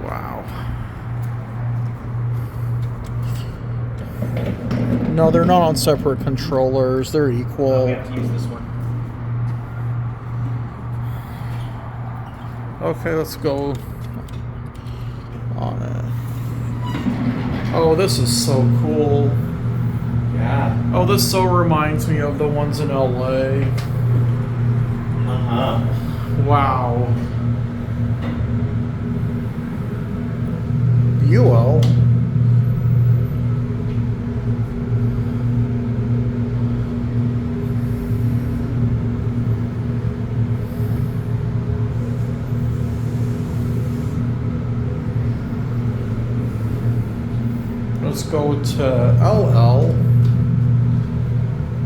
Wow. No, they're not on separate controllers. They're equal. Oh, we have to use this one. Okay, let's go on it. Oh, this is so cool. Yeah. Oh, this so reminds me of the ones in LA. Uh-huh. Wow. UL. Let's go to LL.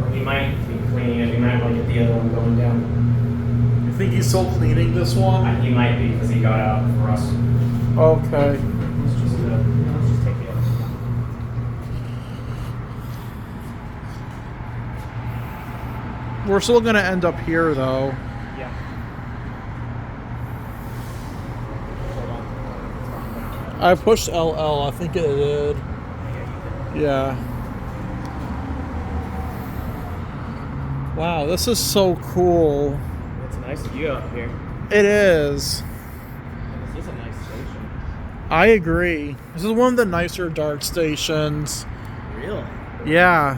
Or he might be cleaning it. He might want to get the other one going down. You think he's still cleaning this one? He might be because he got out for us. Okay. Let's just take the other one. We're still going to end up here, though. Yeah. Hold on. I pushed LL. I think it did. Yeah. Wow, this is so cool. It's a nice view up here. It is. This is a nice station. I agree. This is one of the nicer dark stations. Really? Yeah.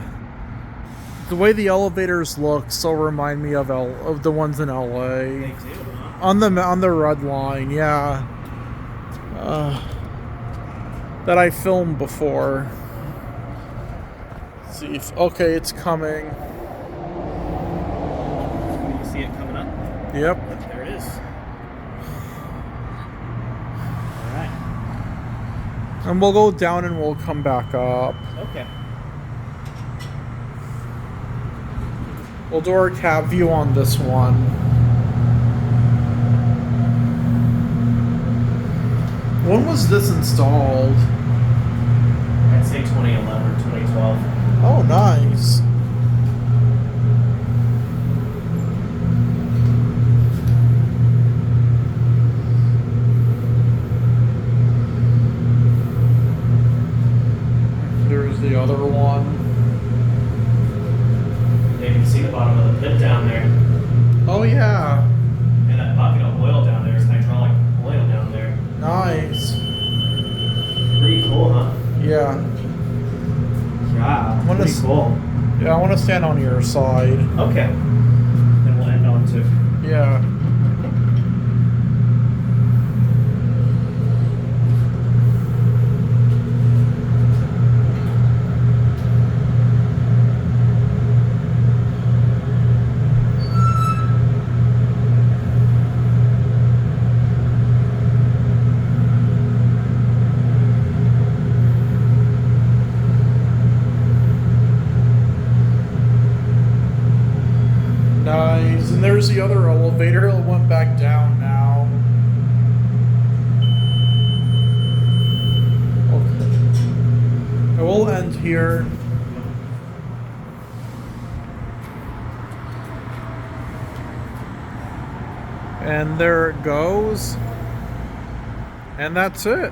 The way the elevators look so remind me of the ones in LA. They do, huh? On the red line, yeah. That I filmed before. Let's see if okay, it's coming. You see it coming up? Yep. There it is. Alright. And we'll go down and we'll come back up. Okay. We'll do our cab view on this one. When was this installed? I'd say 2011 or 2012. Oh, nice. There's the other one. You can see the bottom of the pit down there. Oh, yeah. And that bucket of oil down there is hydraulic oil down there. Nice. Pretty cool, huh? Yeah. Yeah, What pretty is- cool. Yeah, I want to stand on your side. Okay. Then we'll end on 2. Yeah. Nice. And there's the other elevator. It went back down now. Okay. I will end here. And there it goes. And that's it.